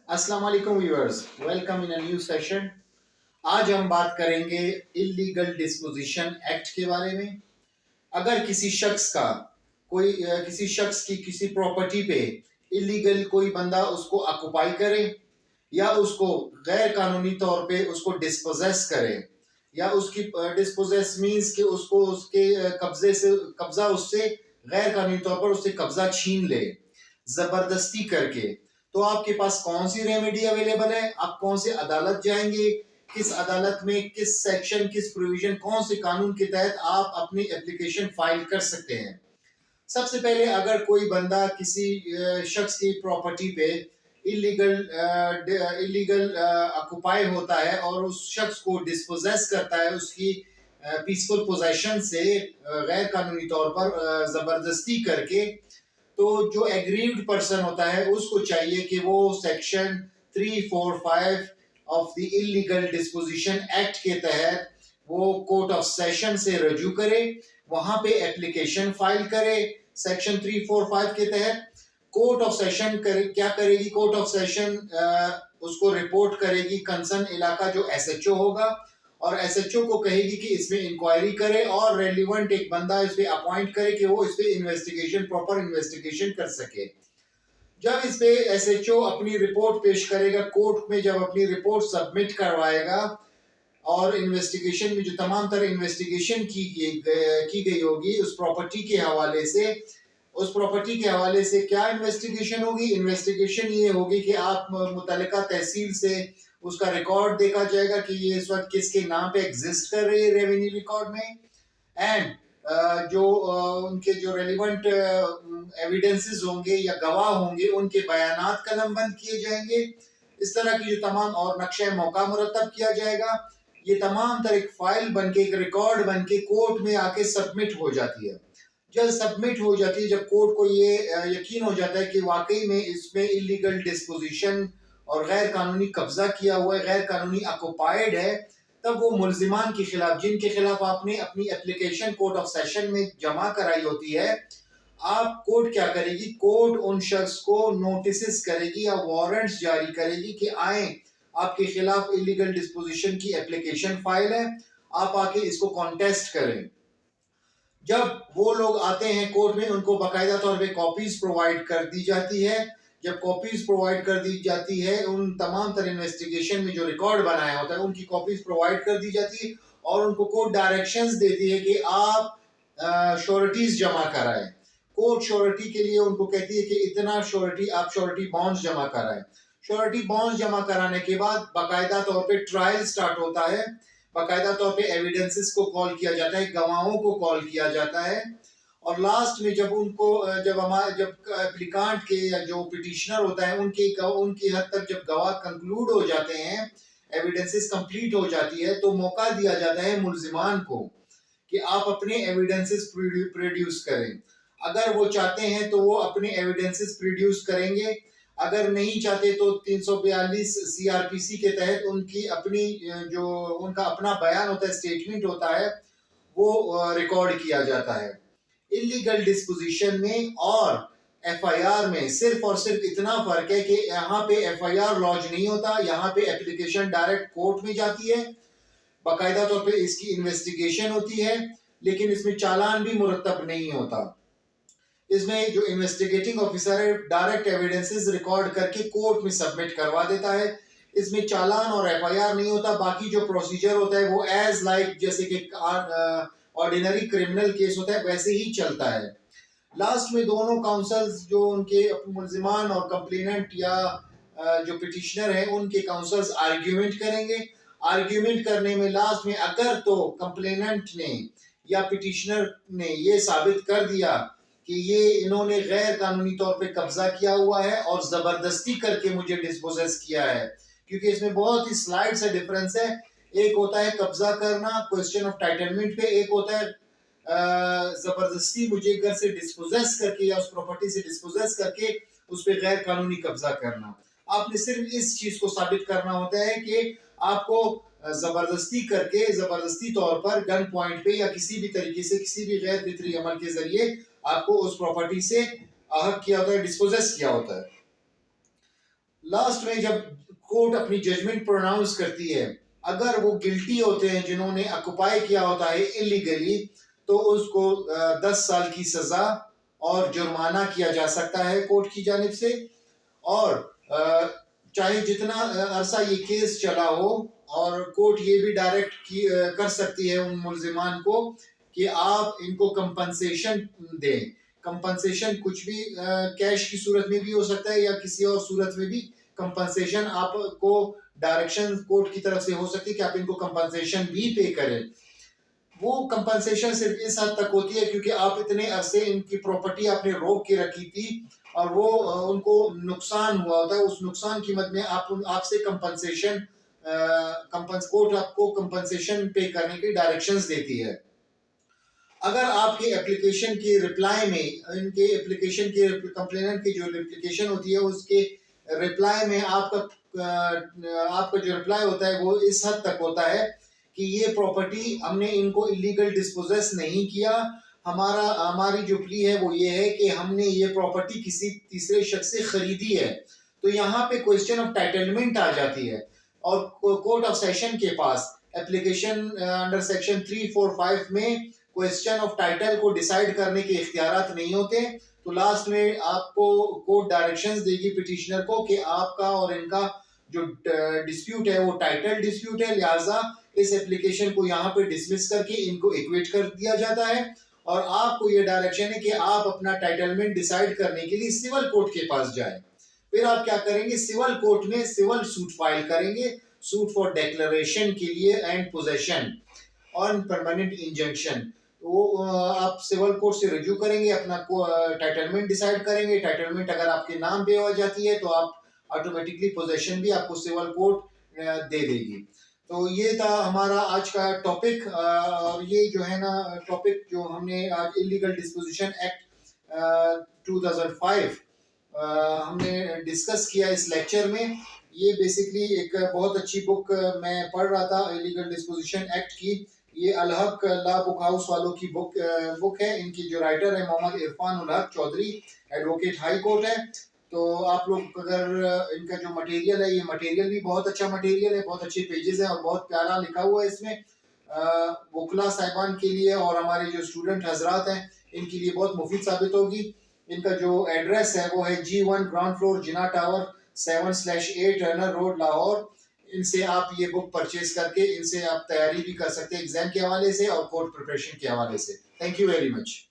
अस्सलाम वालेकुम viewers, welcome in a new session. आज हम बात करेंगे इलीगल डिस्पोजिशन एक्ट के बारे में। अगर किसी शख्स की किसी प्रॉपर्टी पे इलीगल कोई बंदा उसको ऑक्युपाई करे या उसको गैर कानूनी तौर पे उसको डिस्पोजेस करे या उसकी डिस्पोजेस मींस कि उसको उसके कब्जा उससे गैर कानूनी तौर पर उससे कब्जा छीन ले जबरदस्ती करके, तो आपके पास कौन सी रेमेडी अवेलेबल है? आप कौन से अदालत जाएंगे? किस अदालत में किस सेक्शन किस प्रोविजन कौन से कानून के तहत आप अपनी एप्लीकेशन फाइल कर सकते हैं? सबसे पहले अगर कोई बंदा किसी शख्स की प्रॉपर्टी पे इलीगल ऑक्युपाई होता है और उस शख्स को डिस्पोजेस करता है उसकी पीसफुल पोजेशन से गैर कानूनी तौर पर जबरदस्ती करके, तो जो एग्रीव्ड पर्सन होता है उसको चाहिए कि वो section 345 of the illegal disposition act के तहत वो कोर्ट ऑफ सेशन से रजू करे, वहां पे एप्लीकेशन फाइल करे। सेक्शन 345 के तहत कोर्ट ऑफ सेशन क्या करेगी? कोर्ट ऑफ सेशन उसको रिपोर्ट करेगी कंसर्न इलाका जो एसएचओ होगा, और एसएचओ को कहेगी कि इसमें इंक्वायरी करे और रेलिवेंट एक बंदा इस पे अपॉइंट करे कि वो इस पे इन्वेस्टिगेशन प्रॉपर इन्वेस्टिगेशन कर सके। जब इस पे एसएचओ अपनी रिपोर्ट पेश करेगा कोर्ट में, जब अपनी रिपोर्ट सबमिट करवाएगा और इन्वेस्टिगेशन में जो तमाम तरह इन्वेस्टिगेशन की गई होगी उस प्रॉपर्टी के हवाले से, उस प्रॉपर्टी के हवाले से क्या इन्वेस्टिगेशन होगी? इन्वेस्टिगेशन ये होगी कि आप मुतल्लिका तहसील से उसका रिकॉर्ड देखा जाएगा कि ये इस वक्त किसके नाम पे एग्जिस्ट कर रही है रेवेन्यू रिकॉर्ड में, एंड उनके जो रेलिवेंट एविडेंसेस होंगे या गवाह होंगे उनके बयानात कलमबंद किए जाएंगे। इस तरह की जो तमाम और नक्शा मौका मुरतब किया जाएगा। ये तमाम तरह एक फाइल बनके एक रिकॉर्ड बनके कोर्ट में आके सबमिट हो जाती है। जब सबमिट हो जाती है, जब कोर्ट को ये यकीन हो जाता है कि वाकई में इसमें इलीगल डिस्पोजिशन और गैर कानूनी कब्जा किया हुआ है, गैर कानूनी ऑक्युपाइड है, तब वो मुल्जिमान के खिलाफ जिनके खिलाफ आपने अपनी एप्लीकेशन कोर्ट ऑफ सेशन में जमा कराई होती है, आप कोर्ट क्या करेगी? कोर्ट उन शख्स को नोटिस करेगी या वारंट्स जारी करेगी कि आए, आपके खिलाफ इलीगल डिस्पोजिशन की एप्लीकेशन फाइल है, आप आके इसको कॉन्टेस्ट करें। जब वो लोग आते हैं कोर्ट में, उनको बाकायदा तौर पे कॉपीज प्रोवाइड कर दी जाती है। जब कॉपीज प्रोवाइड कर दी जाती है, उन तमाम तरह इन्वेस्टिगेशन में जो रिकॉर्ड बनाया होता है उनकी कॉपीज प्रोवाइड कर दी जाती है और उनको कोर्ट डायरेक्शंस देती है कि आप श्योरिटीज जमा कराएं। कोर्ट श्योरिटी के लिए उनको कहती है कि इतना श्योरिटी आप श्योरिटी बॉन्ड्स जमा कराएं। श्योरिटी बॉन्ड्स जमा कराने के बाद बाकायदा तौर पे ट्रायल स्टार्ट होता है। बाकायदा तौर पे एविडेंसेस को कॉल किया जाता है, गवाहों को कॉल किया जाता है, और लास्ट में जब एप्लीकांट के या जो पिटिशनर होता है उनकी हद तक जब गवाह कंक्लूड हो जाते हैं, एविडेंसेस कंप्लीट हो जाती है, तो मौका दिया जाता है मुल्जिमान को कि आप अपने एविडेंसेस प्रोड्यूस करें। अगर वो चाहते हैं तो वो अपने एविडेंसेस प्रोड्यूस करेंगे, अगर नहीं चाहते तो 342 सीआरपीसी के तहत उनकी अपनी जो उनका अपना बयान होता है, स्टेटमेंट होता है, वो रिकॉर्ड किया जाता है। इलीगल डिस्पोजिशन में और एफआईआर में सिर्फ और सिर्फ इतना फर्क है कि यहाँ पे एफआईआर लॉन्च नहीं होता, यहाँ पे एप्लीकेशन डायरेक्ट कोर्ट में जाती है, बाकायदा तौर पे इसकी इन्वेस्टिगेशन होती है, लेकिन इसमें चालान भी मुरतब नहीं होता। इसमें जो इन्वेस्टिगेटिंग ऑफिसर है डायरेक्ट एविडेंसेस रिकॉर्ड करके कोर्ट में सबमिट करवा देता है। इसमें चालान और एफआईआर नहीं होता। बाकी जो प्रोसीजर होता है वो एज लाइक जैसे कि ऑर्डिनरी क्रिमिनल केस होता है वैसे ही चलता है। लास्ट में दोनों काउंसल्स जो उनके मुल्जिमान और कंप्लेनेंट या जो पिटिशनर है उनके काउंसल्स आर्ग्यूमेंट करेंगे। आर्ग्यूमेंट करने में लास्ट में अगर तो कंप्लेनेंट ने या पिटिशनर ने ये साबित कर दिया कि ये इन्होंने गैर कानूनी तौर पे कब्जा किया हुआ है और जबरदस्ती करके मुझे डिस्पोजेस किया है, क्योंकि इसमें बहुत ही स्लाइड से डिफरेंस है। एक होता है कब्जा करना क्वेश्चन ऑफ टाइटलमेंट पे, एक होता है जबरदस्ती मुझे घर से डिस्पोजेस करके या उस प्रॉपर्टी से डिस्पोजेस करके उस पर गैर कानूनी कब्जा करना। आपने सिर्फ इस चीज को साबित करना होता है कि आपको जबरदस्ती करके जबरदस्ती तौर पर गन पॉइंट पे या किसी भी तरीके से किसी भी गैर फितरी अमल के जरिए आपको उस प्रॉपर्टी से आहत किया होता है, डिस्पोजेस किया होता है। लास्ट में जब कोर्ट अपनी जजमेंट प्रोनाउंस करती है, अगर वो गिल्टी होते हैं जिन्होंने ऑक्युपाई किया होता है इलीगली, तो उसको 10 साल की सजा और जुर्माना किया जा सकता है कोर्ट की जानिब से। और चाहे जितना अरसा ये केस चला हो, और कोर्ट ये भी डायरेक्ट कर सकती है उन मुल्जिमान को कि आप इनको कंपनसेशन दें। कंपनसेशन कुछ भी कैश की सूरत में भी हो सकता है या किसी और सूरत में भी कंपनसेशन आपको डायरेक्शन कोर्ट की तरफ से हो सकती है कि आप इनको कंपनसेशन भी पे करें। वो कंपनसेशन सिर्फ इस हद तक होती है क्योंकि आप इतने अरसे इनकी प्रॉपर्टी आपने रोक के रखी थी और वो उनको नुकसान हुआ होता है, उस नुकसान की मद में आपसे कंपनसेशन कोर्ट आपको कंपनसेशन पे करने की डायरेक्शंस देती है। अगर आपके एप्लीकेशन के रिप्लाई में, इनके एप्लीकेशन के कंप्लेनेंट की जो एप्लीकेशन होती है उसके रिप्लाई में आपका जो रिप्लाई होता है वो इस हद तक होता है कि ये प्रॉपर्टी हमने इनको इलीगल डिस्पोजेस नहीं किया, हमारी जो प्ली है वो ये है कि हमने ये प्रॉपर्टी किसी तीसरे शख्स से खरीदी है। तो यहाँ पे क्वेश्चन ऑफ टाइटलमेंट आ जाती है और कोर्ट ऑफ सेशन के पास एप्लीकेशन अंडर सेक्शन 345 में क्वेश्चन ऑफ टाइटल को डिसाइड करने के इख्तियारात नहीं होते। तो लास्ट में आपको कोर्ट डायरेक्शंस देगी पिटिशनर को कि आपका और इनका जो डिस्प्यूट है वो टाइटल डिस्प्यूट है, लिहाजा इस एप्लीकेशन को यहाँ पे डिसमिस करके इनको इक्वेट कर दिया जाता है और आपको ये डायरेक्शन है कि आप अपना टाइटलमेंट डिसाइड करने के लिए सिविल कोर्ट के पास जाएं। फिर आप क्या करेंगे, सिविल कोर्ट में सिविल सूट फाइल करेंगे, सूट फॉर डिक्लेरेशन के लिए and possession on permanent injunction. वो आप सिविल कोर्ट से रिव्यू करेंगे, अपना टाइटलमेंट डिसाइड करेंगे। टाइटलमेंट अगर आपके नाम पे हो जाती है तो आप ऑटोमेटिकली पोजेशन भी आपको सिविल कोर्ट दे देगी। तो ये था हमारा आज का टॉपिक। और ये जो है ना टॉपिक जो हमने आज इलीगल डिस्पोजिशन एक्ट 2005 हमने डिस्कस किया इस लेक्चर में। ये बेसिकली एक बहुत अच्छी बुक मैं पढ़ रहा था इलीगल डिस्पोजिशन एक्ट की। ये अलहक लॉ बुक हाउस वालों की बुक है। इनकी जो राइटर है Mohammad Irfan ul Haq Chaudhary, advocate high court है। तो आप लोग अगर इनका जो मटेरियल है, ये मटेरियल भी बहुत अच्छा मटेरियल है, बहुत अच्छे पेजेस हैं और बहुत प्यारा लिखा हुआ है इसमें। वकला साहिबान के लिए और हमारे जो स्टूडेंट हजरात हैं इनके लिए बहुत मुफीद साबित होगी। इनका जो एड्रेस है वो है G1 ग्राउंड फ्लोर जिना टावर 7/8 रनर रोड लाहौर। इनसे आप ये बुक परचेज करके इनसे आप तैयारी भी कर सकते हैं एग्जाम के हवाले से और कोर्ट प्रिपरेशन के हवाले से। Thank you very much.